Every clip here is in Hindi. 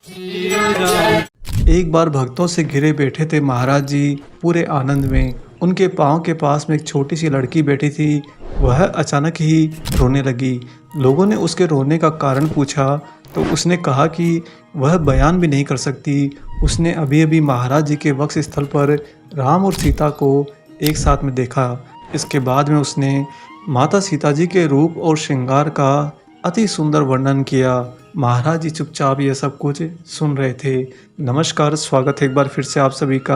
एक बार भक्तों से घिरे बैठे थे महाराज जी पूरे आनंद में। उनके पाँव के पास में एक छोटी सी लड़की बैठी थी। वह अचानक ही रोने लगी। लोगों ने उसके रोने का कारण पूछा तो उसने कहा कि वह बयान भी नहीं कर सकती। उसने अभी अभी महाराज जी के वक्ष स्थल पर राम और सीता को एक साथ में देखा। इसके बाद में उसने माता सीता जी के रूप और श्रृंगार का अति सुंदर वर्णन किया। महाराज जी चुपचाप यह सब कुछ सुन रहे थे। नमस्कार, स्वागत है एक बार फिर से आप सभी का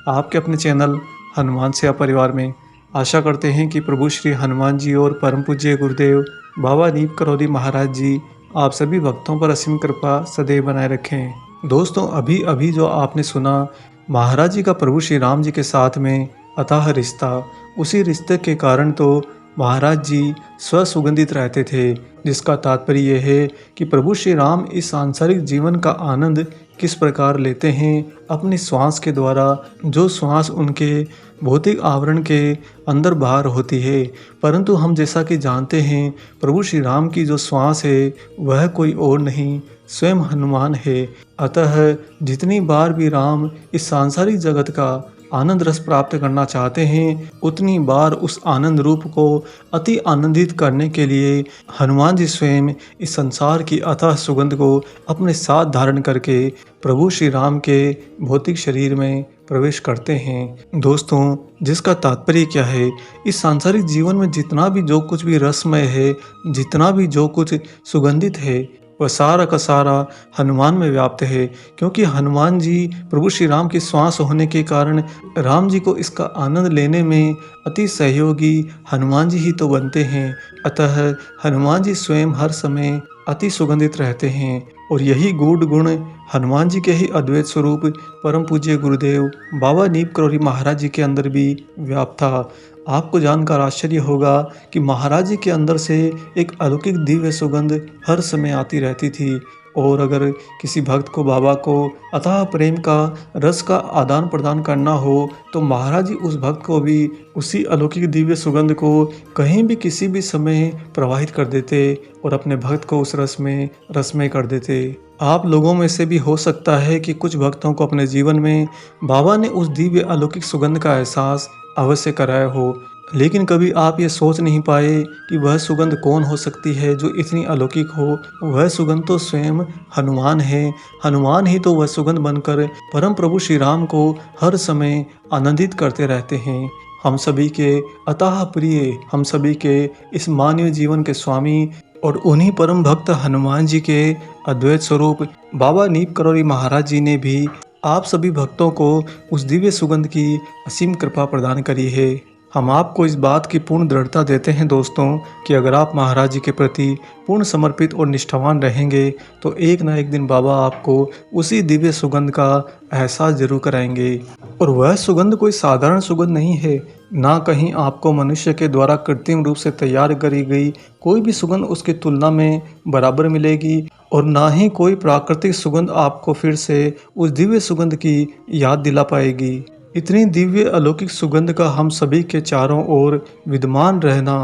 आपके अपने चैनल हनुमान सेवा परिवार में। आशा करते हैं कि प्रभु श्री हनुमान जी और परम पूज्य गुरुदेव बाबा नीम करौली महाराज जी आप सभी भक्तों पर असीम कृपा सदैव बनाए रखें। दोस्तों, अभी अभी जो आपने सुना महाराज जी का प्रभु श्री राम जी के साथ में अथाह रिश्ता, उसी रिश्ते के कारण तो महाराज जी स्वसुगंधित रहते थे। जिसका तात्पर्य यह है कि प्रभु श्री राम इस सांसारिक जीवन का आनंद किस प्रकार लेते हैं अपनी श्वास के द्वारा, जो श्वास उनके भौतिक आवरण के अंदर बाहर होती है। परंतु हम जैसा कि जानते हैं प्रभु श्री राम की जो श्वास है वह कोई और नहीं, स्वयं हनुमान है। अतः जितनी बार भी राम इस सांसारिक जगत का आनंद रस प्राप्त करना चाहते हैं, उतनी बार उस आनंद रूप को अति आनंदित करने के लिए हनुमान जी स्वयं इस संसार की अथाह सुगंध को अपने साथ धारण करके प्रभु श्री राम के भौतिक शरीर में प्रवेश करते हैं। दोस्तों, जिसका तात्पर्य क्या है, इस सांसारिक जीवन में जितना भी जो कुछ भी रसमय है, जितना भी जो कुछ सुगंधित है, वह सारा का सारा हनुमान में व्याप्त है। क्योंकि हनुमान जी प्रभु श्री राम की श्वास होने के कारण राम जी को इसका आनंद लेने में अति सहयोगी हनुमान जी ही तो बनते हैं। अतः हनुमान जी स्वयं हर समय अति सुगंधित रहते हैं और यही गूढ़ गुण हनुमान जी के ही अद्वैत स्वरूप परम पूज्य गुरुदेव बाबा नीम करौली महाराज जी के अंदर भी व्याप्त था। आपको जानकर आश्चर्य होगा कि महाराज जी के अंदर से एक अलौकिक दिव्य सुगंध हर समय आती रहती थी। और अगर किसी भक्त को बाबा को अथाह प्रेम का रस का आदान प्रदान करना हो तो महाराज जी उस भक्त को भी उसी अलौकिक दिव्य सुगंध को कहीं भी किसी भी समय प्रवाहित कर देते और अपने भक्त को उस रसमय कर देते। आप लोगों में से भी हो सकता है कि कुछ भक्तों को अपने जीवन में बाबा ने उस दिव्य अलौकिक सुगंध का एहसास अवश्य कराया हो, लेकिन कभी आप ये सोच नहीं पाए कि वह सुगंध कौन हो सकती है जो इतनी अलौकिक हो। वह सुगंध तो स्वयं हनुमान है। हनुमान ही तो वह सुगंध बनकर परम प्रभु श्री राम को हर समय आनंदित करते रहते हैं। हम सभी के अथाह प्रिय, हम सभी के इस मानव जीवन के स्वामी और उन्हीं परम भक्त हनुमान जी के अद्वैत स्वरूप बाबा नीम करौली महाराज जी ने भी आप सभी भक्तों को उस दिव्य सुगंध की असीम कृपा प्रदान करी है। हम आपको इस बात की पूर्ण दृढ़ता देते हैं दोस्तों कि अगर आप महाराज जी के प्रति पूर्ण समर्पित और निष्ठावान रहेंगे तो एक ना एक दिन बाबा आपको उसी दिव्य सुगंध का एहसास जरूर कराएंगे। और वह सुगंध कोई साधारण सुगंध नहीं है। ना कहीं आपको मनुष्य के द्वारा कृत्रिम रूप से तैयार करी गई कोई भी सुगंध उसकी तुलना में बराबर मिलेगी और ना ही कोई प्राकृतिक सुगंध आपको फिर से उस दिव्य सुगंध की याद दिला पाएगी। इतनी दिव्य अलौकिक सुगंध का हम सभी के चारों ओर विद्यमान रहना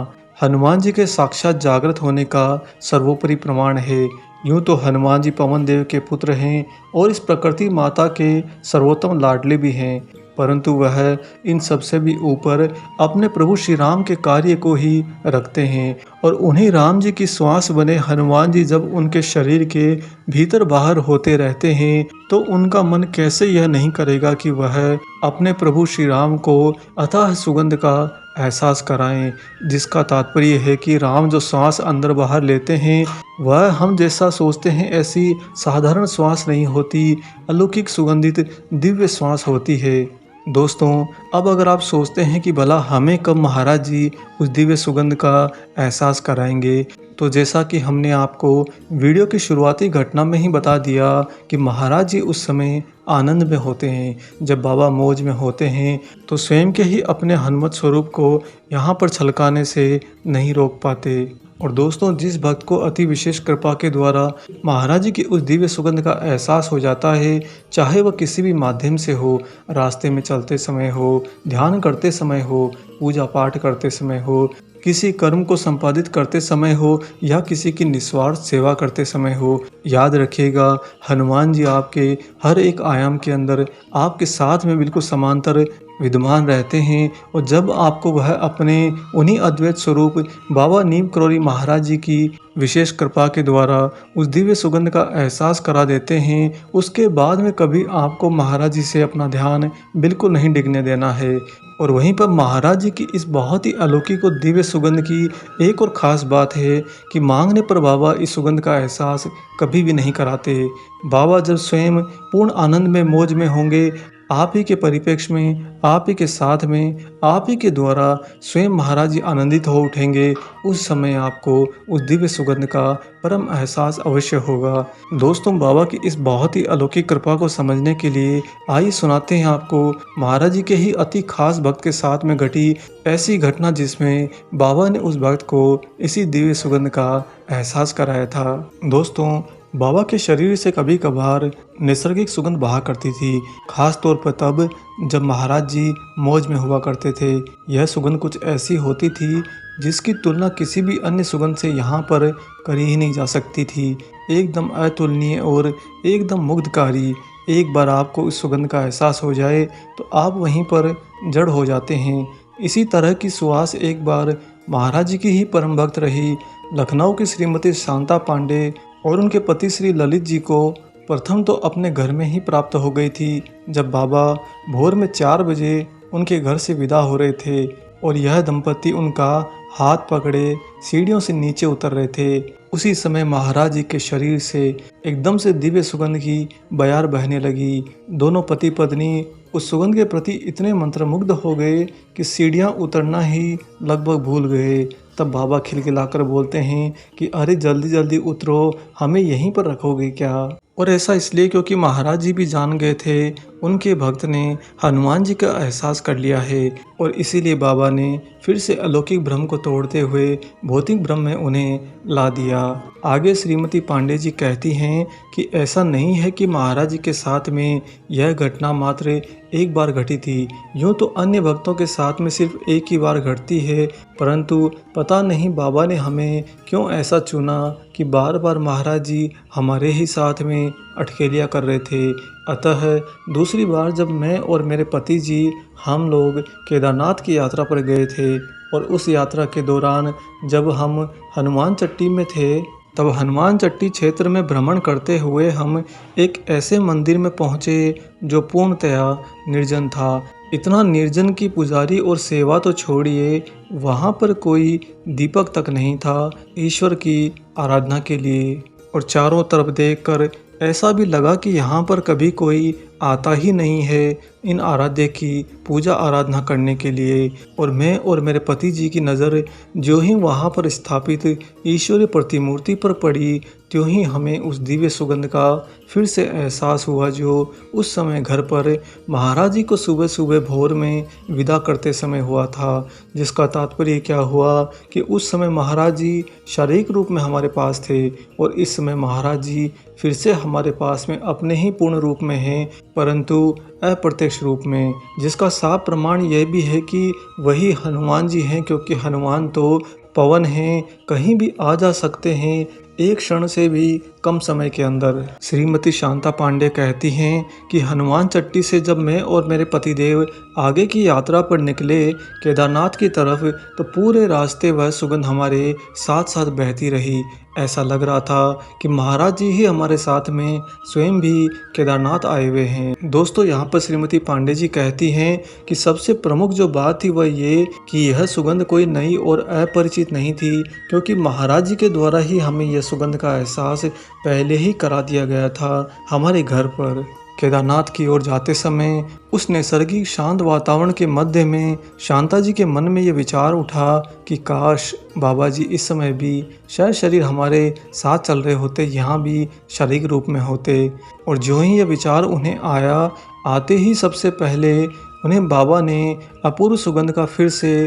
हनुमान जी के साक्षात जागृत होने का सर्वोपरि प्रमाण है। यूँ तो हनुमान जी पवन देव के पुत्र हैं और इस प्रकृति माता के सर्वोत्तम लाडले भी हैं, परंतु वह इन सबसे भी ऊपर अपने प्रभु श्री राम के कार्य को ही रखते हैं। और उन्हीं राम जी की श्वास बने हनुमान जी जब उनके शरीर के भीतर बाहर होते रहते हैं तो उनका मन कैसे यह नहीं करेगा कि वह अपने प्रभु श्री राम को अथाह सुगंध का एहसास कराएं। जिसका तात्पर्य है कि राम जो श्वास अंदर बाहर लेते हैं वह हम जैसा सोचते हैं ऐसी साधारण श्वास नहीं होती, अलौकिक सुगंधित दिव्य श्वास होती है। दोस्तों, अब अगर आप सोचते हैं कि भला हमें कब महाराज जी उस दिव्य सुगंध का एहसास कराएंगे, तो जैसा कि हमने आपको वीडियो की शुरुआती घटना में ही बता दिया कि महाराज जी उस समय आनंद में होते हैं। जब बाबा मौज में होते हैं तो स्वयं के ही अपने हनुमत स्वरूप को यहाँ पर छलकाने से नहीं रोक पाते। और दोस्तों, जिस भक्त को अति विशेष कृपा के द्वारा महाराज जी की उस दिव्य सुगंध का एहसास हो जाता है, चाहे वह किसी भी माध्यम से हो, रास्ते में चलते समय हो, ध्यान करते समय हो, पूजा पाठ करते समय हो, किसी कर्म को संपादित करते समय हो या किसी की निस्वार्थ सेवा करते समय हो, याद रखिएगा हनुमान जी आपके हर एक आयाम के अंदर आपके साथ में बिल्कुल समांतर विद्यमान रहते हैं। और जब आपको वह अपने उन्हीं अद्वैत स्वरूप बाबा नीम करौरी महाराज जी की विशेष कृपा के द्वारा उस दिव्य सुगंध का एहसास करा देते हैं, उसके बाद में कभी आपको महाराज जी से अपना ध्यान बिल्कुल नहीं डिगने देना है। और वहीं पर महाराज जी की इस बहुत ही अलौकिक और दिव्य सुगंध की एक और ख़ास बात है कि मांगने पर बाबा इस सुगंध का एहसास कभी भी नहीं कराते। बाबा जब स्वयं पूर्ण आनंद में मौज में होंगे, आप ही के परिप्रेक्ष्य में, आप ही के साथ में, आप ही के द्वारा स्वयं महाराज जी आनंदित हो उठेंगे, उस समय आपको उस दिव्य सुगंध का परम एहसास अवश्य होगा। दोस्तों, बाबा की इस बहुत ही अलौकिक कृपा को समझने के लिए आइए सुनाते हैं आपको महाराज जी के ही अति खास भक्त के साथ में घटी ऐसी घटना जिसमें बाबा ने उस भक्त को इसी दिव्य सुगंध का एहसास कराया था। दोस्तों, बाबा के शरीर से कभी कभार नैसर्गिक सुगंध बहा करती थी, खास तौर पर तब जब महाराज जी मौज में हुआ करते थे। यह सुगंध कुछ ऐसी होती थी जिसकी तुलना किसी भी अन्य सुगंध से यहाँ पर करी ही नहीं जा सकती थी। एकदम अतुलनीय और एकदम मुग्धकारी। एक बार आपको इस सुगंध का एहसास हो जाए तो आप वहीं पर जड़ हो जाते हैं। इसी तरह की सुवास एक बार महाराज जी की ही परम भक्त रही लखनऊ की श्रीमती शांता पांडे और उनके पति श्री ललित जी को प्रथम तो अपने घर में ही प्राप्त हो गई थी। जब बाबा भोर में 4 बजे उनके घर से विदा हो रहे थे और यह दंपति उनका हाथ पकड़े सीढ़ियों से नीचे उतर रहे थे, उसी समय महाराज जी के शरीर से एकदम से दिव्य सुगंध की बयार बहने लगी। दोनों पति पत्नी उस सुगंध के प्रति इतने मंत्रमुग्ध हो गए कि सीढ़ियाँ उतरना ही लगभग भूल गए। तब बाबा खिलखिलाकर बोलते हैं कि अरे जल्दी जल्दी उतरो, हमें यहीं पर रखोगे क्या? और ऐसा इसलिए क्योंकि महाराज जी भी जान गए थे उनके भक्त ने हनुमान जी का एहसास कर लिया है और इसीलिए बाबा ने फिर से अलौकिक भ्रम को तोड़ते हुए भौतिक भ्रम में उन्हें ला दिया। आगे श्रीमती पांडे जी कहती हैं कि ऐसा नहीं है कि महाराज जी के साथ में यह घटना मात्र एक बार घटी थी। यूँ तो अन्य भक्तों के साथ में सिर्फ एक ही बार घटती है, परंतु पता नहीं बाबा ने हमें क्यों ऐसा चुना कि बार बार महाराज जी हमारे ही साथ में अटखेलियाँ कर रहे थे। अतः दूसरी बार जब मैं और मेरे पति जी हम लोग केदारनाथ की यात्रा पर गए थे और उस यात्रा के दौरान जब हम हनुमान चट्टी में थे, तब हनुमान चट्टी क्षेत्र में भ्रमण करते हुए हम एक ऐसे मंदिर में पहुँचे जो पूर्णतया निर्जन था। इतना निर्जन कि पुजारी और सेवा तो छोड़िए, वहाँ पर कोई दीपक तक नहीं था ईश्वर की आराधना के लिए। और चारों तरफ देखकर ऐसा भी लगा कि यहाँ पर कभी कोई आता ही नहीं है इन आराध्य की पूजा आराधना करने के लिए। और मैं और मेरे पति जी की नज़र जो ही वहाँ पर स्थापित ईश्वरीय प्रतिमूर्ति पर पड़ी, त्यों ही हमें उस दिव्य सुगंध का फिर से एहसास हुआ जो उस समय घर पर महाराज जी को सुबह सुबह भोर में विदा करते समय हुआ था। जिसका तात्पर्य क्या हुआ कि उस समय महाराज जी शारीरिक रूप में हमारे पास थे और इस समय महाराज जी फिर से हमारे पास में अपने ही पूर्ण रूप में हैं, परंतु अप्रत्यक्ष रूप में। जिसका साफ प्रमाण यह भी है कि वही हनुमान जी हैं, क्योंकि हनुमान तो पवन हैं, कहीं भी आ जा सकते हैं एक क्षण से भी कम समय के अंदर। श्रीमती शांता पांडे कहती हैं कि हनुमान चट्टी से जब मैं और मेरे पतिदेव आगे की यात्रा पर निकले केदारनाथ की तरफ, तो पूरे रास्ते वह सुगंध हमारे साथ साथ बहती रही। ऐसा लग रहा था कि महाराज जी ही हमारे साथ में स्वयं भी केदारनाथ आए हुए हैं। दोस्तों, यहाँ पर श्रीमती पांडे जी कहती हैं कि सबसे प्रमुख जो बात थी वह ये कि यह सुगंध कोई नई और अपरिचित नहीं थी, क्योंकि महाराज जी के द्वारा ही हमें यह सुगंध का एहसास पहले ही करा दिया गया था हमारे घर पर। केदारनाथ की ओर जाते समय उस नैसर्गिक शांत वातावरण के मध्य में शांता जी के मन में ये विचार उठा कि काश बाबा जी इस समय भी शायद शरीर हमारे साथ चल रहे होते, यहाँ भी शारीरिक रूप में होते। और जो ही ये विचार उन्हें आया, आते ही सबसे पहले उन्हें बाबा ने अपूर्व सुगंध का फिर से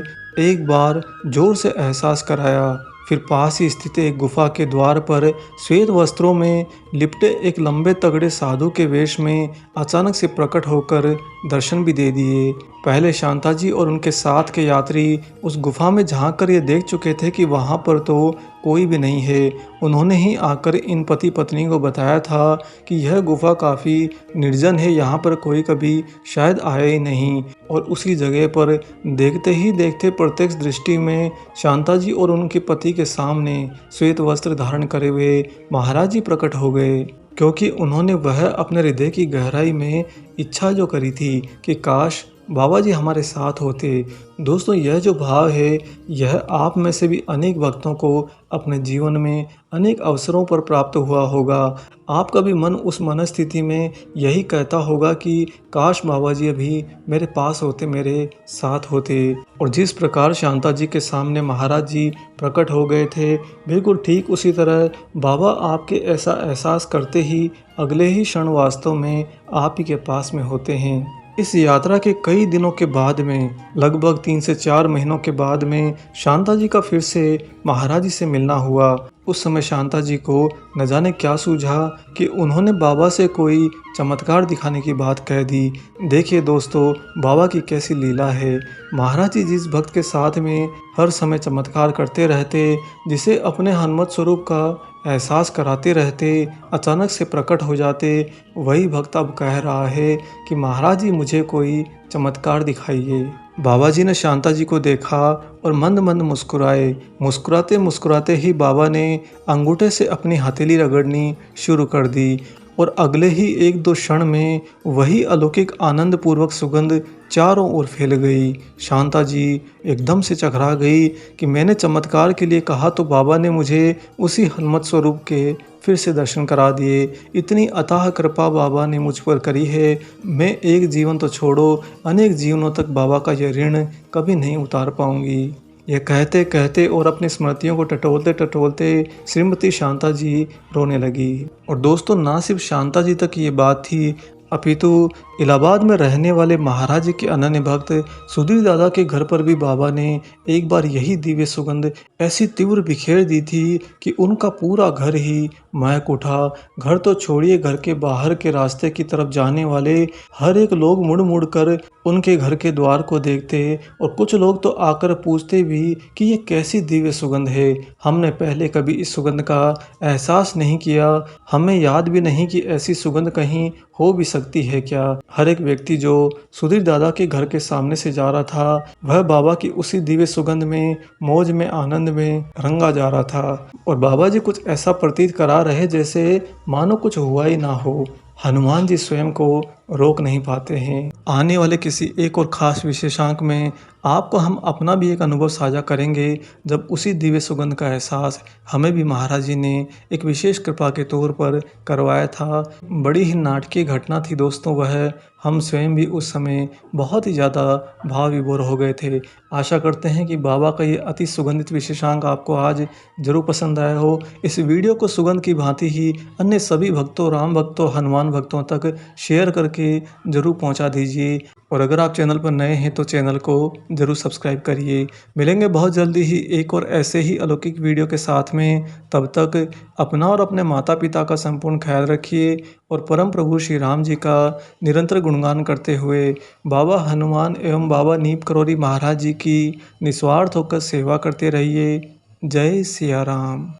एक बार जोर से एहसास कराया। फिर पास ही स्थित एक गुफा के द्वार पर श्वेत वस्त्रों में लिपटे एक लंबे तगड़े साधु के वेश में अचानक से प्रकट होकर दर्शन भी दे दिए। पहले शांता जी और उनके साथ के यात्री उस गुफा में झांक कर ये देख चुके थे कि वहाँ पर तो कोई भी नहीं है। उन्होंने ही आकर इन पति पत्नी को बताया था कि यह गुफा काफ़ी निर्जन है, यहाँ पर कोई कभी शायद आया ही नहीं। और उसी जगह पर देखते ही देखते प्रत्यक्ष दृष्टि में शांता जी और उनके पति के सामने श्वेत वस्त्र धारण करे हुए महाराज जी प्रकट हो गए, क्योंकि उन्होंने वह अपने हृदय की गहराई में इच्छा जो करी थी कि काश बाबा जी हमारे साथ होते। दोस्तों, यह जो भाव है यह आप में से भी अनेक भक्तों को अपने जीवन में अनेक अवसरों पर प्राप्त हुआ होगा। आपका भी मन उस मनस्थिति में यही कहता होगा कि काश बाबा जी अभी मेरे पास होते, मेरे साथ होते। और जिस प्रकार शांता जी के सामने महाराज जी प्रकट हो गए थे, बिल्कुल ठीक उसी तरह बाबा आपके ऐसा एहसास करते ही अगले ही क्षण वास्तव में आप ही के पास में होते हैं। इस यात्रा के कई दिनों के बाद में, लगभग 3 से 4 महीनों के बाद में शांता जी का फिर से महाराज जी से मिलना हुआ। उस समय शांता जी को न जाने क्या सूझा कि उन्होंने बाबा से कोई चमत्कार दिखाने की बात कह दी। देखिए दोस्तों, बाबा की कैसी लीला है। महाराज जी जिस भक्त के साथ में हर समय चमत्कार करते रहते, जिसे अपने हनुमत स्वरूप का एहसास कराते रहते, अचानक से प्रकट हो जाते, वही भक्त अब कह रहा है कि महाराज जी मुझे कोई चमत्कार दिखाइए। बाबा जी ने शांता जी को देखा और मंद मंद मुस्कुराए। मुस्कुराते मुस्कुराते ही बाबा ने अंगूठे से अपनी हथेली रगड़नी शुरू कर दी और अगले ही 1-2 क्षण में वही अलौकिक आनंद पूर्वक सुगंध चारों ओर फैल गई। शांता जी एकदम से चकरा गई कि मैंने चमत्कार के लिए कहा तो बाबा ने मुझे उसी हनुमत स्वरूप के फिर से दर्शन करा दिए। इतनी अथाह कृपा बाबा ने मुझ पर करी है, मैं एक जीवन तो छोड़ो अनेक जीवनों तक बाबा का यह ऋण कभी नहीं उतार पाऊंगी। यह कहते कहते और अपनी स्मृतियों को टटोलते टटोलते श्रीमती शांता जी रोने लगी। और दोस्तों, ना सिर्फ शांता जी तक ये बात थी, अपितु इलाहाबाद में रहने वाले महाराज जी के अनन्य भक्त सुधीर दादा के घर पर भी बाबा ने एक बार यही दिव्य सुगंध ऐसी तीव्र बिखेर दी थी कि उनका पूरा घर ही महक उठा। घर तो छोड़िए, घर के बाहर के रास्ते की तरफ जाने वाले हर एक लोग मुड़ मुड़ कर उनके घर के द्वार को देखते और कुछ लोग तो आकर पूछते भी कि ये कैसी दिव्य सुगंध है, हमने पहले कभी इस सुगंध का एहसास नहीं किया, हमें याद भी नहीं कि ऐसी सुगंध कहीं हो भी सकती है क्या। हर एक व्यक्ति जो सुधीर दादा के घर के सामने से जा रहा था, वह बाबा की उसी दिव्य सुगंध में, मौज में, आनंद में रंगा जा रहा था। और बाबा जी कुछ ऐसा प्रतीत करा रहे जैसे मानो कुछ हुआ ही ना हो। हनुमान जी स्वयं को रोक नहीं पाते हैं। आने वाले किसी एक और ख़ास विशेषांक में आपको हम अपना भी एक अनुभव साझा करेंगे, जब उसी दिव्य सुगंध का एहसास हमें भी महाराज जी ने एक विशेष कृपा के तौर पर करवाया था। बड़ी ही नाटकीय घटना थी दोस्तों वह। हम स्वयं भी उस समय बहुत ही ज़्यादा भाव विभोर हो गए थे। आशा करते हैं कि बाबा का ये अति सुगंधित विशेषांक आपको आज जरूर पसंद आया हो। इस वीडियो को सुगंध की भांति ही अन्य सभी भक्तों, राम भक्तों, हनुमान भक्तों तक शेयर करके ज़रूर पहुंचा दीजिए। और अगर आप चैनल पर नए हैं तो चैनल को ज़रूर सब्सक्राइब करिए। मिलेंगे बहुत जल्दी ही एक और ऐसे ही अलौकिक वीडियो के साथ में। तब तक अपना और अपने माता पिता का संपूर्ण ख्याल रखिए और परम प्रभु श्री राम जी का निरंतर गुणगान करते हुए बाबा हनुमान एवं बाबा नीम करोली महाराज जी की निस्वार्थ होकर सेवा करते रहिए। जय सिया राम।